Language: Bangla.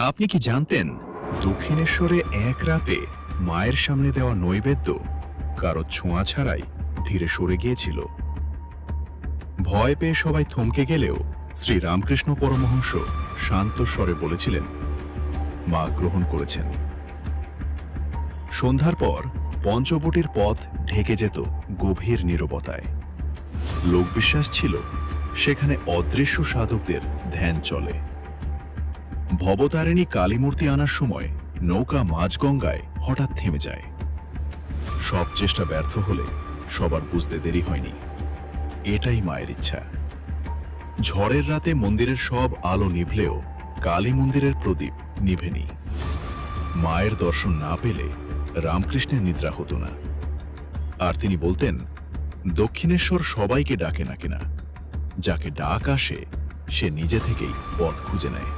আপনি কি জানতেন দক্ষিণেশ্বরে এক রাতে মায়ের সামনে দেওয়া নৈবেদ্য কারো ছোঁয়া ছাড়াই ধীরে সরে গিয়েছিল? ভয় পেয়ে সবাই থমকে গেলেও শ্রী রামকৃষ্ণ পরমহংস শান্ত স্বরে বলেছিলেন, মা গ্রহণ করেছেন। সন্ধ্যার পর পঞ্চবটির পথ ঢেকে যেত গভীর নীরবতায়। লোকবিশ্বাস ছিল সেখানে অদৃশ্য সাধকদের ধ্যান চলে। ভবতারিণী কালীমূর্তি আনার সময় নৌকা মাঝগঙ্গায় হঠাৎ থেমে যায়। সব চেষ্টা ব্যর্থ হলে সবার বুঝতে দেরি হয়নি, এটাই মায়ের ইচ্ছা। ঝড়ের রাতে মন্দিরের সব আলো নিভলেও কালী মন্দিরের প্রদীপ নিভেনি। মায়ের দর্শন না পেলে রামকৃষ্ণের নিদ্রা হতো না। আর তিনি বলতেন, দক্ষিণেশ্বর সবাইকে ডাকে না কিনা, যাকে ডাক আসে সে নিজে থেকেই পথ খুঁজে নেয়।